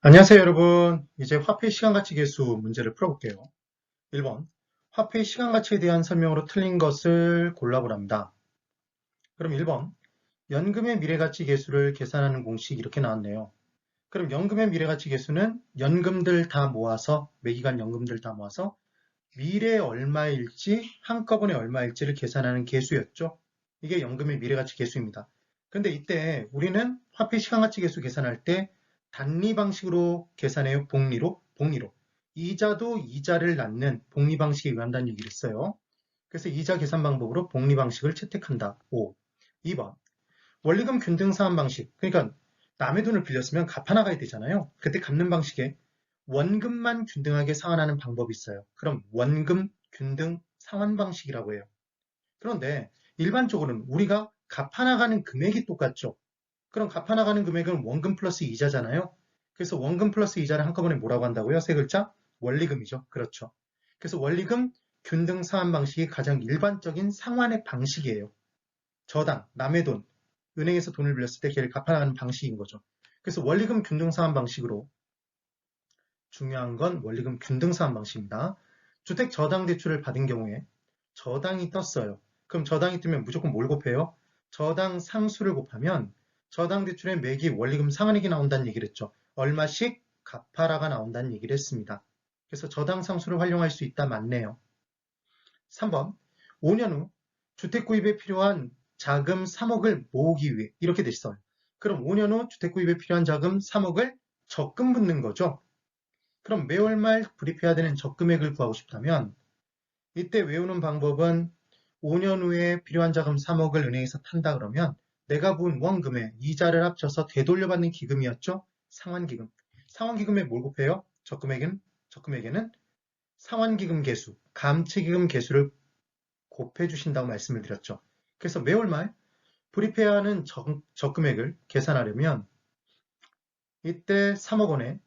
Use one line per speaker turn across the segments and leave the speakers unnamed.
안녕하세요, 여러분. 이제 화폐 시간가치 계수 문제를 풀어볼게요. 1번. 화폐 시간가치에 대한 설명으로 틀린 것을 골라보랍니다. 그럼 1번. 연금의 미래가치 계수를 계산하는 공식 이렇게 나왔네요. 그럼 연금의 미래가치 계수는 연금들 다 모아서, 매기간 연금들 다 모아서 미래 얼마일지, 한꺼번에 얼마일지를 계산하는 계수였죠. 이게 연금의 미래가치 계수입니다. 근데 이때 우리는 화폐 시간가치 계수 계산할 때 단리 방식으로 계산해요. 복리로? 복리로. 이자도 이자를 낳는 복리 방식에 의한다는 얘기를 했어요. 그래서 이자 계산 방법으로 복리 방식을 채택한다. 5. 2번. 원리금 균등 사환 방식. 그러니까 남의 돈을 빌렸으면 갚아 나가야 되잖아요. 그때 갚는 방식에 원금만 균등하게 상환하는 방법이 있어요. 그럼 원금 균등 상환 방식이라고 해요. 그런데 일반적으로는 우리가 갚아 나가는 금액이 똑같죠. 그럼 갚아 나가는 금액은 원금 플러스 이자잖아요. 그래서 원금 플러스 이자를 한꺼번에 뭐라고 한다고요? 세 글자? 원리금이죠. 그렇죠. 그래서 원리금 균등 상환 방식이 가장 일반적인 상환의 방식이에요. 저당, 남의 돈, 은행에서 돈을 빌렸을 때 걔를 갚아나가는 방식인 거죠. 그래서 원리금 균등 상환 방식으로 중요한 건 원리금 균등 상환 방식입니다. 주택 저당 대출을 받은 경우에 저당이 떴어요. 그럼 저당이 뜨면 무조건 뭘 곱해요? 저당 상수를 곱하면 저당 대출의 매기 원리금 상환액이 나온다는 얘기를 했죠. 얼마씩 갚아라가 나온다는 얘기를 했습니다. 그래서 저당 상수를 활용할 수 있다 맞네요. 3번 5년 후 주택 구입에 필요한 자금 3억을 모으기 위해 이렇게 돼 있어요. 그럼 5년 후 주택 구입에 필요한 자금 3억을 적금 붓는 거죠. 그럼 매월 말 불입해야 되는 적금액을 구하고 싶다면 이때 외우는 방법은 5년 후에 필요한 자금 3억을 은행에서 탄다 그러면 내가 부은 원금에 이자를 합쳐서 되돌려받는 기금이었죠. 상환기금. 상환기금에 뭘 곱해요? 적금에게는 상환기금 계수, 감채기금 계수를 곱해 주신다고 말씀을 드렸죠. 그래서 매월 말 불입해야 하는 적금액을 계산하려면 이때 3억 원에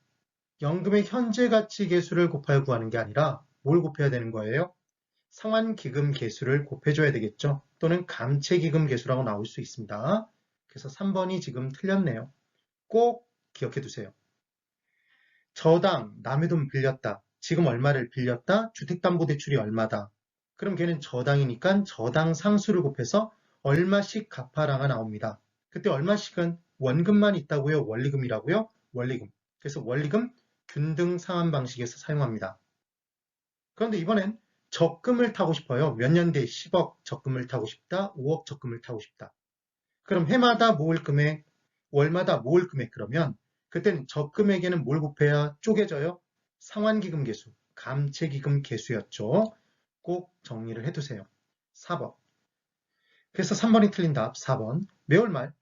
연금의 현재 가치 계수를 곱하여 구하는 게 아니라 뭘 곱해야 되는 거예요? 상환기금 계수를 곱해줘야 되겠죠. 또는 감채기금 계수라고 나올 수 있습니다. 그래서 3번이 지금 틀렸네요. 꼭 기억해 두세요. 저당, 남의 돈 빌렸다. 지금 얼마를 빌렸다? 주택담보대출이 얼마다. 그럼 걔는 저당이니까 저당 상수를 곱해서 얼마씩 갚아라가 나옵니다. 그때 얼마씩은 원금만 있다고요? 원리금이라고요? 원리금. 그래서 원리금 균등 상환 방식에서 사용합니다. 그런데 이번엔 적금을 타고 싶어요. 몇 년 뒤에 10억 적금을 타고 싶다. 5억 적금을 타고 싶다. 그럼 해마다 모을 금액, 월마다 모을 금액 그러면 그때는 적금액에는 뭘 곱해야 쪼개져요? 상환기금 계수, 감채기금 계수였죠. 꼭 정리를 해두세요. 4번. 그래서 3번이 틀린 답 4번. 매월 말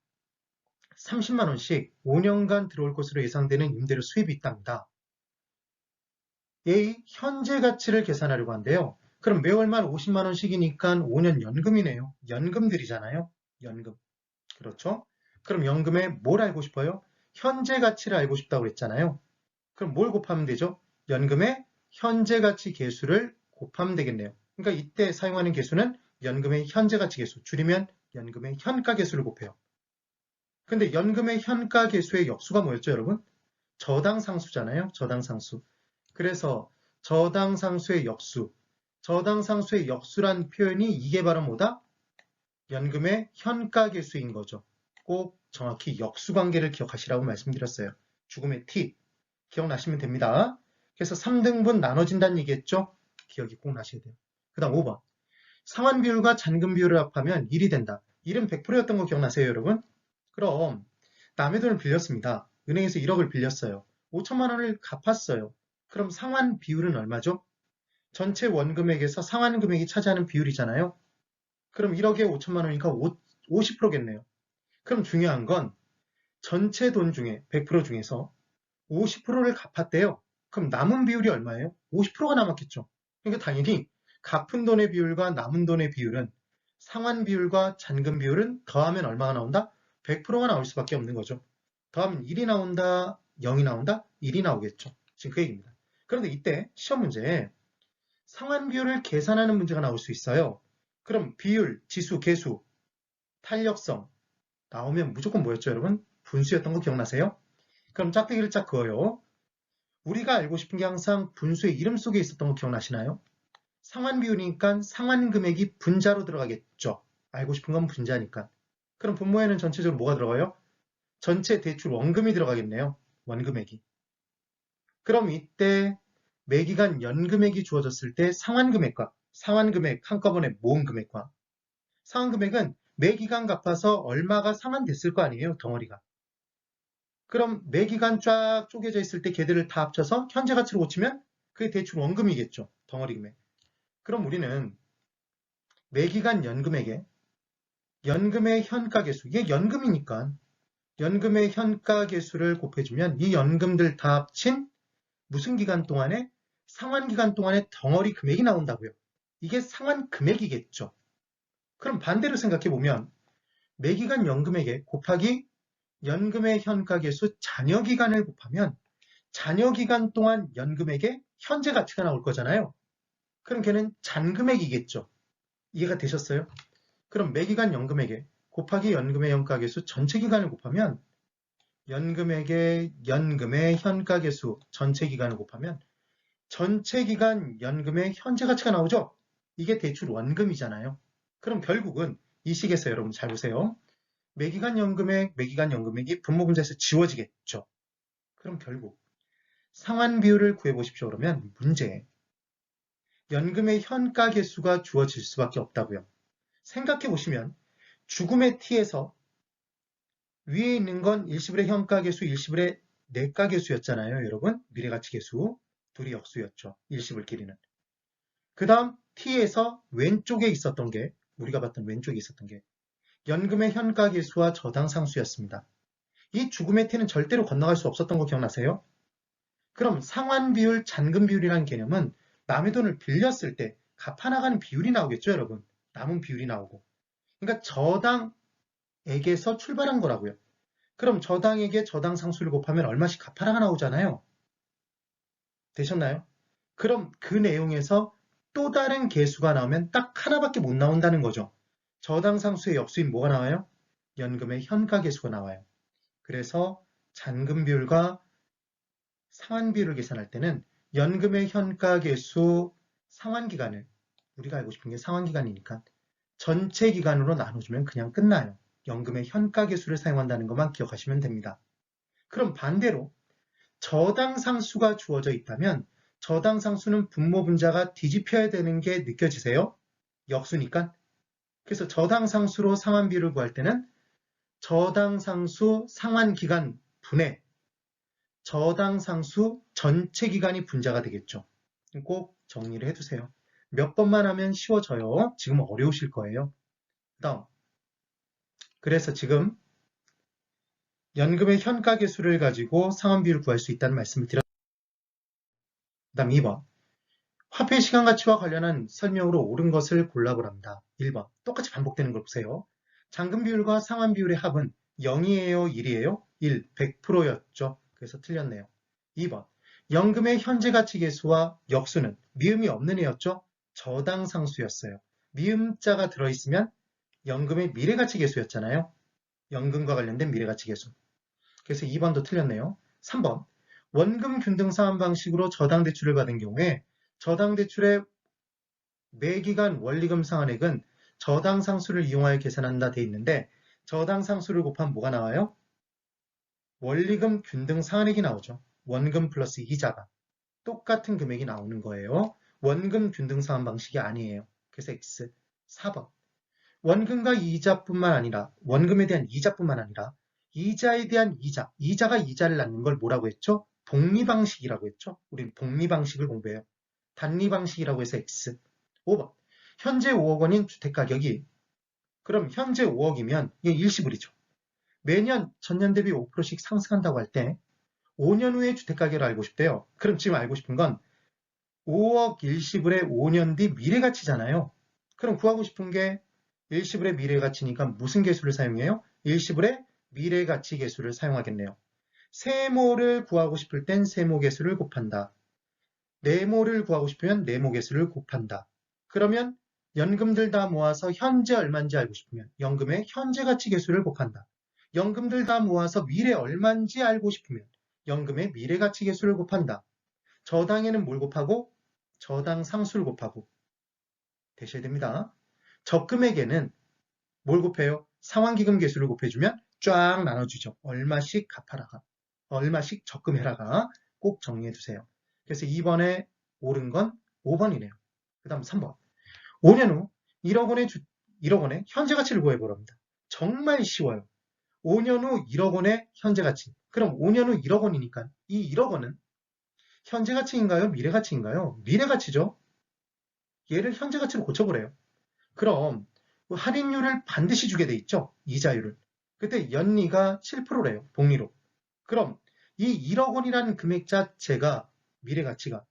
30만 원씩 5년간 들어올 것으로 예상되는 임대료 수입이 있답니다. A. 현재 가치를 계산하려고 한대요. 그럼 매월 말 50만 원씩이니까 5년 연금이네요. 연금들이잖아요. 연금. 그렇죠? 그럼 연금에 뭘 알고 싶어요? 현재 가치를 알고 싶다고 그랬잖아요. 그럼 뭘 곱하면 되죠? 연금의 현재 가치 계수를 곱하면 되겠네요. 그러니까 이때 사용하는 계수는 연금의 현재 가치 계수, 줄이면 연금의 현가 계수를 곱해요. 근데 연금의 현가 계수의 역수가 뭐였죠, 여러분? 저당상수잖아요. 저당상수. 그래서 저당상수의 역수, 저당상수의 역수란 표현이 이게 바로 뭐다? 연금의 현가계수인 거죠. 꼭 정확히 역수관계를 기억하시라고 말씀드렸어요. 죽음의 팁 기억나시면 됩니다. 그래서 3등분 나눠진다는 얘기했죠? 기억이 꼭 나셔야 돼요. 그 다음 5번 상환비율과 잔금비율을 합하면 1이 된다. 1은 100%였던 거 기억나세요, 여러분? 그럼 남의 돈을 빌렸습니다. 은행에서 1억을 빌렸어요. 5천만 원을 갚았어요. 그럼 상환 비율은 얼마죠? 전체 원금액에서 상환 금액이 차지하는 비율이잖아요. 그럼 1억에 5천만 원이니까 50%겠네요. 그럼 중요한 건 전체 돈 중에 100% 중에서 50%를 갚았대요. 그럼 남은 비율이 얼마예요? 50%가 남았겠죠. 그러니까 당연히 갚은 돈의 비율과 남은 돈의 비율은 상환 비율과 잔금 비율은 더하면 얼마가 나온다? 100%가 나올 수밖에 없는 거죠. 더하면 1이 나온다, 0이 나온다, 1이 나오겠죠. 지금 그 얘기입니다. 그런데 이때 시험 문제에 상환 비율을 계산하는 문제가 나올 수 있어요. 그럼 비율, 지수, 계수, 탄력성 나오면 무조건 뭐였죠, 여러분? 분수였던 거 기억나세요? 그럼 짝대기를 짝 그어요. 우리가 알고 싶은 게 항상 분수의 이름 속에 있었던 거 기억나시나요? 상환 비율이니까 상환 금액이 분자로 들어가겠죠. 알고 싶은 건 분자니까. 그럼 분모에는 전체적으로 뭐가 들어가요? 전체 대출 원금이 들어가겠네요. 원금액이. 그럼 이때 매기간 연금액이 주어졌을 때 상환금액과 상환금액 한꺼번에 모은 금액과 상환금액은 매기간 갚아서 얼마가 상환됐을 거 아니에요, 덩어리가. 그럼 매기간 쫙 쪼개져 있을 때 걔들을 다 합쳐서 현재 가치로 고치면 그게 대출 원금이겠죠, 덩어리 금액. 그럼 우리는 매기간 연금액에 연금의 현가계수, 이게 연금이니까 연금의 현가계수를 곱해주면 이 연금들 다 합친 무슨 기간 동안에 상환기간 동안의 덩어리 금액이 나온다고요. 이게 상환 금액이겠죠. 그럼 반대로 생각해보면 매기간 연금액에 곱하기 연금의 현가계수 잔여기간을 곱하면 잔여기간 동안 연금액의 현재 가치가 나올 거잖아요. 그럼 걔는 잔금액이겠죠. 이해가 되셨어요? 그럼 매기간 연금액에 곱하기 연금의 현가계수 전체 기간을 곱하면 연금액의 연금의 현가계수 전체 기간을 곱하면 전체 기간 연금의 현재 가치가 나오죠? 이게 대출 원금이잖아요. 그럼 결국은 이 식에서 여러분 잘 보세요. 매기간 연금액, 매기간 연금액이 분모 분자에서 지워지겠죠. 그럼 결국 상환 비율을 구해보십시오. 그러면 문제에 연금의 현가계수가 주어질 수밖에 없다고요. 생각해보시면 죽음의 t에서 위에 있는 건 일시불의 현가계수, 일시불의 내가계수였잖아요. 여러분 미래가치계수 둘이 역수였죠. 일시불끼리는. 그 다음 t에서 왼쪽에 있었던 게 우리가 봤던 왼쪽에 있었던 게 연금의 현가계수와 저당상수였습니다. 이 죽음의 t는 절대로 건너갈 수 없었던 거 기억나세요? 그럼 상환비율, 잔금비율이라는 개념은 남의 돈을 빌렸을 때 갚아나가는 비율이 나오겠죠, 여러분. 남은 비율이 나오고. 그러니까 저당액에서 출발한 거라고요. 그럼 저당액에 저당상수를 곱하면 얼마씩 갚아나가 나오잖아요. 되셨나요? 그럼 그 내용에서 또 다른 계수가 나오면 딱 하나밖에 못 나온다는 거죠. 저당상수의 역수인 뭐가 나와요? 연금의 현가계수가 나와요. 그래서 잔금비율과 상환비율을 계산할 때는 연금의 현가계수 상환기간을 우리가 알고 싶은 게 상환기간이니까 전체 기간으로 나눠주면 그냥 끝나요. 연금의 현가계수를 사용한다는 것만 기억하시면 됩니다. 그럼 반대로 저당상수가 주어져 있다면 저당상수는 분모분자가 뒤집혀야 되는 게 느껴지세요? 역수니까. 그래서 저당상수로 상환비율을 구할 때는 저당상수 상환기간 분의 저당상수 전체 기간이 분자가 되겠죠. 꼭 정리를 해두세요. 몇 번만 하면 쉬워져요. 지금 어려우실 거예요. 다음. 그래서 지금 연금의 현가계수를 가지고 상환비율을 구할 수 있다는 말씀을 드렸습니다. 다음 2번. 화폐 시간가치와 관련한 설명으로 옳은 것을 골라보랍니다. 1번. 똑같이 반복되는 걸 보세요. 잔금비율과 상환비율의 합은 0이에요? 1이에요? 1, 100%였죠. 그래서 틀렸네요. 2번. 연금의 현재가치계수와 역수는 미음이 없는 애였죠? 저당상수였어요. 미음자가 들어있으면 연금의 미래가치계수였잖아요. 연금과 관련된 미래가치계수. 그래서 2번도 틀렸네요. 3번. 원금 균등 상환 방식으로 저당대출을 받은 경우에 저당대출의 매기간 원리금 상환액은 저당상수를 이용하여 계산한다 돼 있는데 저당상수를 곱하면 뭐가 나와요? 원리금 균등 상환액이 나오죠. 원금 플러스 이자가 똑같은 금액이 나오는 거예요. 원금 균등 상환 방식이 아니에요. 그래서 X. 4번. 원금과 이자뿐만 아니라 원금에 대한 이자뿐만 아니라 이자에 대한 이자, 이자가 이자를 낳는 걸 뭐라고 했죠? 복리방식이라고 했죠? 우리는 복리방식을 공부해요. 단리방식이라고 해서 X. 5번. 현재 5억 원인 주택가격이 그럼 현재 5억이면 이게 일시불이죠. 매년 전년 대비 5%씩 상승한다고 할 때 5년 후에 주택가격을 알고 싶대요. 그럼 지금 알고 싶은 건 5억 일시불의 5년 뒤 미래가치잖아요. 그럼 구하고 싶은 게 일시불의 미래가치니까 무슨 계수를 사용해요? 일시불의 미래가치 계수를 사용하겠네요. 세모를 구하고 싶을 땐 세모 계수를 곱한다. 네모를 구하고 싶으면 네모 계수를 곱한다. 그러면 연금들 다 모아서 현재 얼마인지 알고 싶으면 연금의 현재 가치 계수를 곱한다. 연금들 다 모아서 미래 얼마인지 알고 싶으면 연금의 미래 가치 계수를 곱한다. 저당에는 뭘 곱하고? 저당 상수를 곱하고 되셔야 됩니다. 적금액에는 뭘 곱해요? 상환기금 개수를 곱해주면 쫙 나눠주죠. 얼마씩 갚아라가, 얼마씩 적금해라가 꼭 정리해두세요. 그래서 2번에 옳은 건 5번이네요. 그 다음 3번. 5년 후 1억 원의 현재 가치를 구해보랍니다. 정말 쉬워요. 5년 후 1억 원의 현재 가치. 그럼 5년 후 1억 원이니까 이 1억 원은 현재 가치인가요? 미래 가치인가요? 미래 가치죠. 얘를 현재 가치로 고쳐보래요. 그럼 할인율을 반드시 주게 돼 있죠. 이자율을. 그때 연리가 7%래요. 복리로. 그럼 이 1억 원이라는 금액 자체가 미래 가치가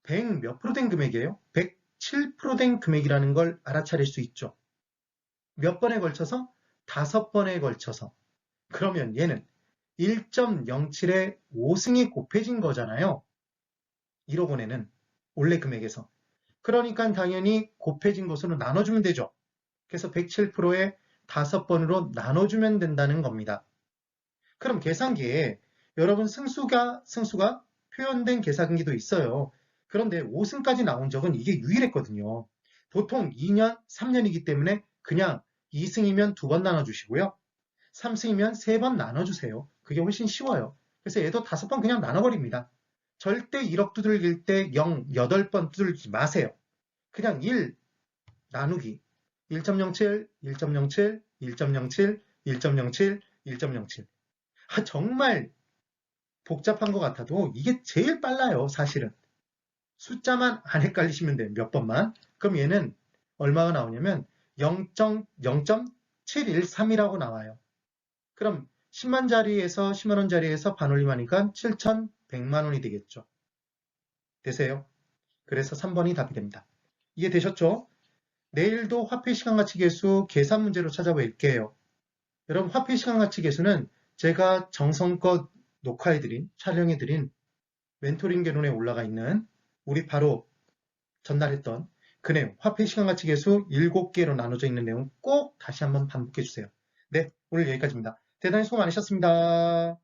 100 몇 프로 된 금액이에요? 107% 된 금액이라는 걸 알아차릴 수 있죠. 몇 번에 걸쳐서? 5번에 걸쳐서. 그러면 얘는 1.07에 5승이 곱해진 거잖아요. 1억 원에는 원래 금액에서. 그러니까 당연히 곱해진 것으로 나눠주면 되죠. 그래서 107%에 5번으로 나눠주면 된다는 겁니다. 그럼 계산기에 여러분 승수가 표현된 계산기도 있어요. 그런데 5승까지 나온 적은 이게 유일했거든요. 보통 2년, 3년이기 때문에 그냥 2승이면 2번 나눠주시고요. 3승이면 3번 나눠주세요. 그게 훨씬 쉬워요. 그래서 얘도 5번 그냥 나눠버립니다. 절대 1억 두들길 때 0, 8번 두들기지 마세요. 그냥 1 나누기 1.07, 1.07, 1.07, 1.07, 1.07. 정말 복잡한 것 같아도 이게 제일 빨라요, 사실은. 숫자만 안 헷갈리시면 돼요, 몇 번만. 그럼 얘는 얼마가 나오냐면 0.713이라고 나와요. 그럼 10만 자리에서 10만 원 자리에서 반올림하니까 7,100만 원이 되겠죠. 되세요? 그래서 3번이 답이 됩니다. 이해되셨죠? 내일도 화폐 시간가치 계수 계산 문제로 찾아뵐게요. 여러분 화폐 시간가치 계수는 제가 정성껏 녹화해드린, 촬영해드린 멘토링 개론에 올라가 있는 우리 바로 전달했던 그 내용, 화폐 시간가치 계수 7개로 나눠져 있는 내용 꼭 다시 한번 반복해주세요. 네, 오늘 여기까지입니다. 대단히 수고 많으셨습니다.